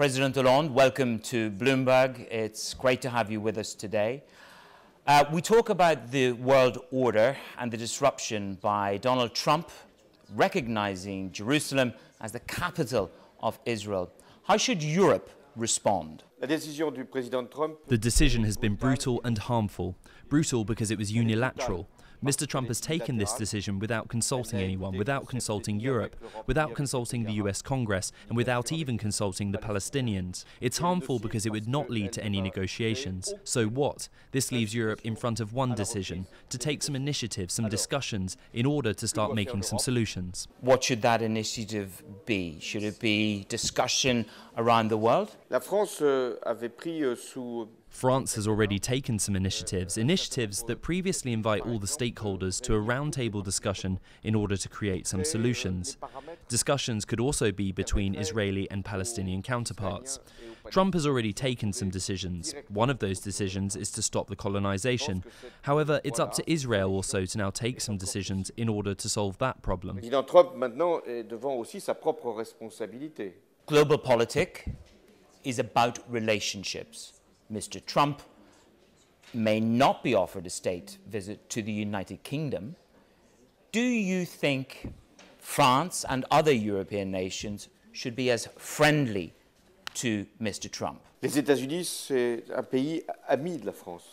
President Hollande, welcome to Bloomberg. It's great to have you with us today. We talk about the world order and the disruption by Donald Trump recognizing Jerusalem as the capital of Israel. How should Europe respond? The decision has been brutal and harmful. Brutal because it was unilateral. Mr. Trump has taken this decision without consulting anyone, without consulting Europe, without consulting the US Congress, and without even consulting the Palestinians. It's harmful because it would not lead to any negotiations. So what? This leaves Europe in front of one decision, to take some initiative, some discussions, in order to start making some solutions. What should that initiative be? Should it be discussion around the world? France has already taken some initiatives that previously invite all the stakeholders to a roundtable discussion in order to create some solutions. Discussions could also be between Israeli and Palestinian counterparts. Trump has already taken some decisions. One of those decisions is to stop the colonization. However, it's up to Israel also to now take some decisions in order to solve that problem. Global politics is about relationships. Mr. Trump may not be offered a state visit to the United Kingdom. Do you think France and other European nations should be as friendly to Mr. Trump? Les États-Unis, c'est un pays ami de la France.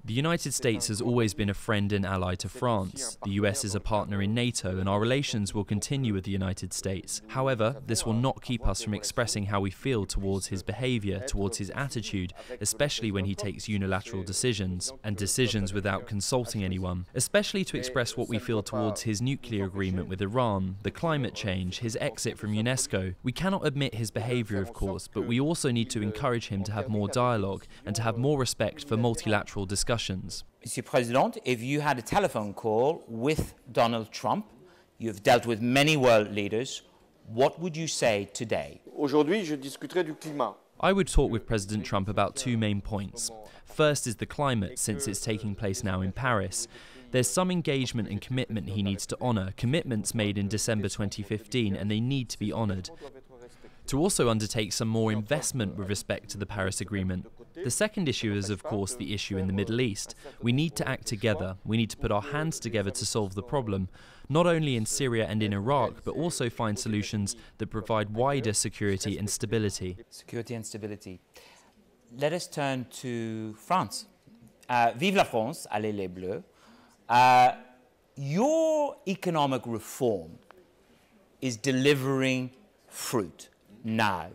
The United States has always been a friend and ally to France. The US is a partner in NATO, and our relations will continue with the United States. However, this will not keep us from expressing how we feel towards his behavior, towards his attitude, especially when he takes unilateral decisions, and decisions without consulting anyone, especially to express what we feel towards his nuclear agreement with Iran, the climate change, his exit from UNESCO. We cannot admit his behavior, of course, but we also need to encourage him to have more dialogue and to have more respect for multilateral discussions. Monsieur President, if you had a telephone call with Donald Trump, you've dealt with many world leaders, what would you say today? Aujourd'hui, je discuterai du climat. I would talk with President Trump about two main points. First is the climate, since it's taking place now in Paris. There's some engagement and commitment he needs to honour, commitments made in December 2015, and they need to be honoured. To also undertake some more investment with respect to the Paris Agreement. The second issue is, of course, the issue in the Middle East. We need to act together. We need to put our hands together to solve the problem, not only in Syria and in Iraq, but also find solutions that provide wider security and stability. Security and stability. Let us turn to France. Vive la France, allez les Bleus. Your economic reform is delivering fruit now.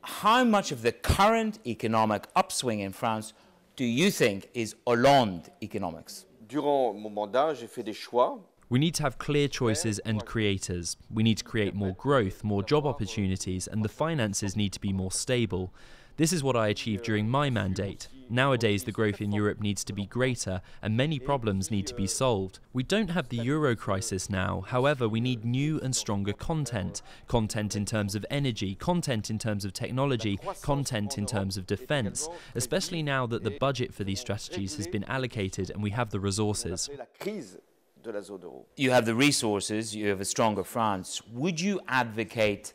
How much of the current economic upswing in France do you think is Hollande economics? Durant mon mandat, j'ai fait des choix. We need to have clear choices and creators. We need to create more growth, more job opportunities, and the finances need to be more stable. This is what I achieved during my mandate. Nowadays, the growth in Europe needs to be greater, and many problems need to be solved. We don't have the euro crisis now. However, we need new and stronger content. Content in terms of energy, content in terms of technology, content in terms of defence, especially now that the budget for these strategies has been allocated and we have the resources. You have the resources, you have a stronger France. Would you advocate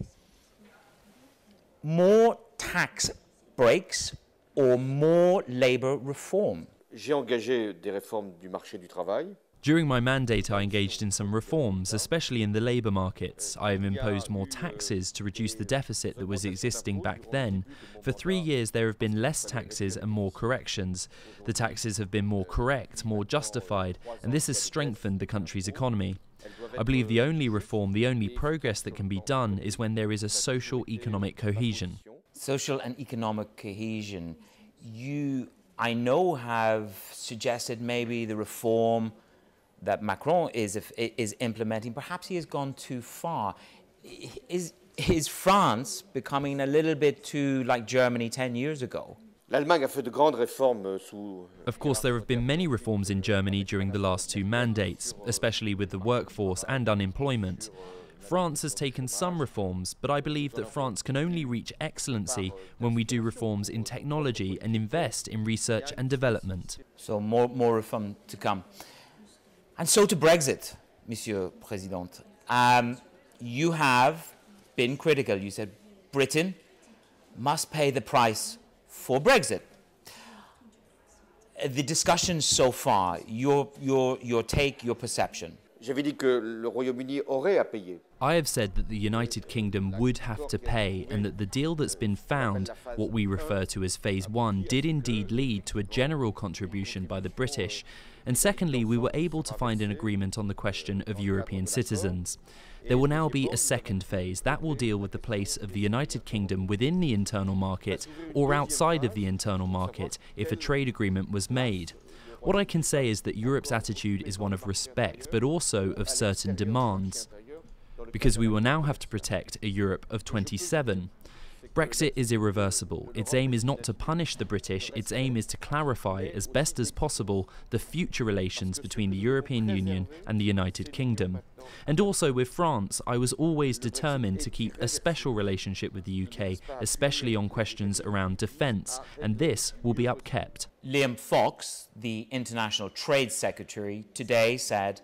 more tax breaks or more labour reform? J'ai engagé des réformes du marché du travail. During my mandate, I engaged in some reforms, especially in the labour markets. I have imposed more taxes to reduce the deficit that was existing back then. For 3 years, there have been less taxes and more corrections. The taxes have been more correct, more justified, and this has strengthened the country's economy. I believe the only reform, the only progress that can be done is when there is a social economic cohesion. Social and economic cohesion. You, I know, have suggested maybe the reform that Macron is implementing. Perhaps he has gone too far. Is France becoming a little bit too like Germany 10 years ago? L'Allemagne a fait de grandes réformes sous... Of course, there have been many reforms in Germany during the last 2 mandates, especially with the workforce and unemployment. France has taken some reforms, but I believe that France can only reach excellency when we do reforms in technology and invest in research and development. So more reform to come. And so to Brexit, Monsieur President. You have been critical. You said Britain must pay the price for Brexit. The discussion so far, your take, your perception. J'avais dit que le Royaume-Uni aurait à payer. I have said that the United Kingdom would have to pay, and that the deal that's been found, what we refer to as Phase 1, did indeed lead to a general contribution by the British. And secondly, we were able to find an agreement on the question of European citizens. There will now be a second phase that will deal with the place of the United Kingdom within the internal market or outside of the internal market if a trade agreement was made. What I can say is that Europe's attitude is one of respect, but also of certain demands, because we will now have to protect a Europe of 27. Brexit is irreversible. Its aim is not to punish the British, its aim is to clarify as best as possible the future relations between the European Union and the United Kingdom. And also with France, I was always determined to keep a special relationship with the UK, especially on questions around defence, and this will be upkept. Liam Fox, the International Trade Secretary, today said,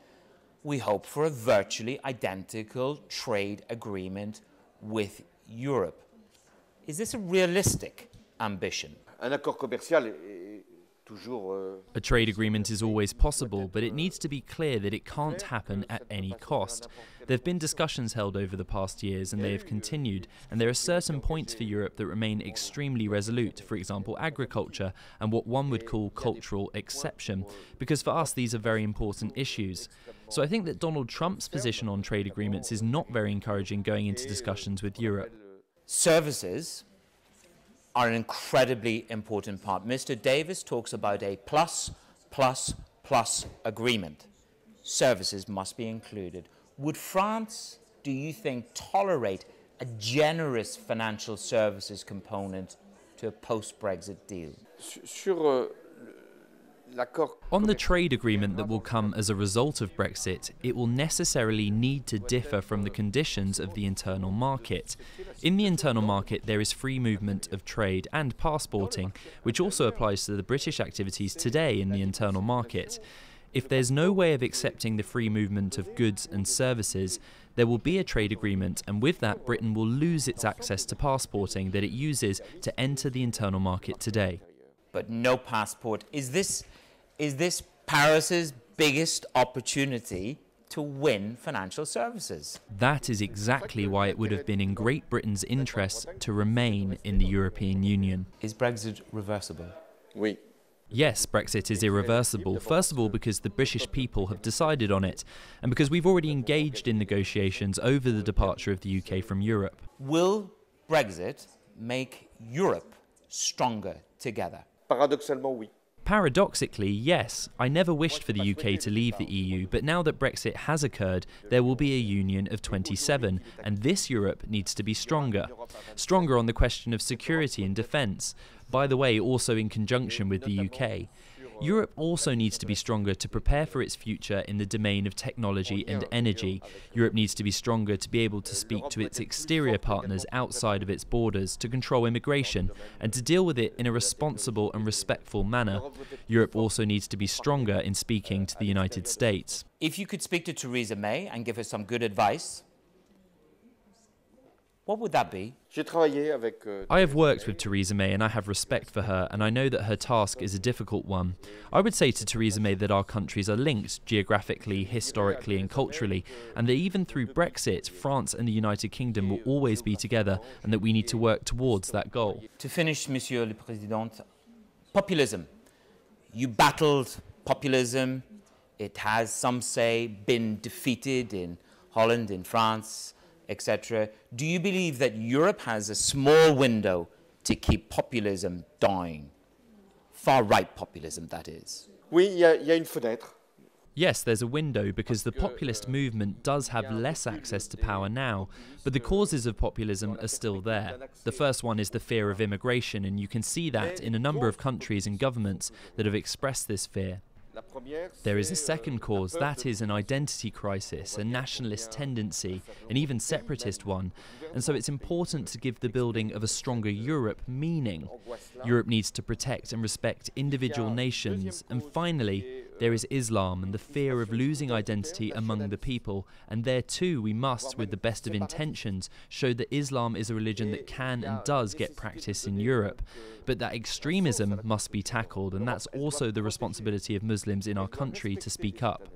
"We hope for a virtually identical trade agreement with Europe." Is this a realistic ambition? Un accord commercial est toujours... A trade agreement is always possible, but it needs to be clear that it can't happen at any cost. There have been discussions held over the past years, and they have continued, and there are certain points for Europe that remain extremely resolute, for example agriculture and what one would call cultural exception, because for us these are very important issues. So I think that Donald Trump's position on trade agreements is not very encouraging going into discussions with Europe. Services are an incredibly important part. Mr. Davis talks about a plus agreement. Services must be included. Would France, do you think, tolerate a generous financial services component to a post-Brexit deal? On the trade agreement that will come as a result of Brexit, it will necessarily need to differ from the conditions of the internal market. In the internal market, there is free movement of trade and passporting, which also applies to the British activities today in the internal market. If there's no way of accepting the free movement of goods and services, there will be a trade agreement, and with that Britain will lose its access to passporting that it uses to enter the internal market today. But no passport. Is this Paris's biggest opportunity to win financial services? That is exactly why it would have been in Great Britain's interest to remain in the European Union. Is Brexit reversible? Oui. Yes, Brexit is irreversible, first of all because the British people have decided on it, and because we've already engaged in negotiations over the departure of the UK from Europe. Will Brexit make Europe stronger together? Paradoxalement, oui. Paradoxically, yes. I never wished for the UK to leave the EU, but now that Brexit has occurred, there will be a union of 27, and this Europe needs to be stronger. Stronger on the question of security and defence. By the way, also in conjunction with the UK. Europe also needs to be stronger to prepare for its future in the domain of technology and energy. Europe needs to be stronger to be able to speak to its exterior partners outside of its borders, to control immigration, and to deal with it in a responsible and respectful manner. Europe also needs to be stronger in speaking to the United States. If you could speak to Theresa May and give her some good advice, what would that be? I have worked with Theresa May and I have respect for her, and I know that her task is a difficult one. I would say to Theresa May that our countries are linked geographically, historically and culturally, and that even through Brexit, France and the United Kingdom will always be together, and that we need to work towards that goal. To finish, Monsieur le Président, populism. You battled populism. It has, some say, been defeated in Holland, in France, etc. Do you believe that Europe has a small window to keep populism dying? Far-right populism, that is. Oui, il y a une fenêtre. Yes, there's a window because the populist movement does have less access to power now, but the causes of populism are still there. The first one is the fear of immigration, and you can see that in a number of countries and governments that have expressed this fear. There is a second cause, that is an identity crisis, a nationalist tendency, and even separatist one, and so it's important to give the building of a stronger Europe meaning. Europe needs to protect and respect individual nations, and finally, There is Islam and the fear of losing identity among the people, and there too we must, with the best of intentions, show that Islam is a religion that can and does get practiced in Europe, but that extremism must be tackled, and that's also the responsibility of Muslims in our country to speak up.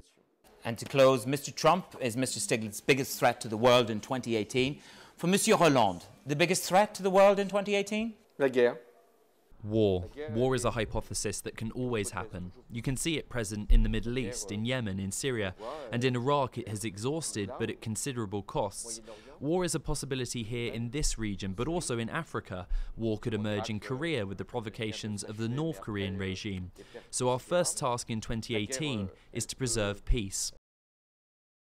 And to close, Mr. Trump is Mr. Stiglitz's biggest threat to the world in 2018. For Monsieur Hollande, the biggest threat to the world in 2018? La guerre. War. War is a hypothesis that can always happen. You can see it present in the Middle East, in Yemen, in Syria, and in Iraq it has exhausted, but at considerable costs. War is a possibility here in this region, but also in Africa. War could emerge in Korea with the provocations of the North Korean regime. So our first task in 2018 is to preserve peace.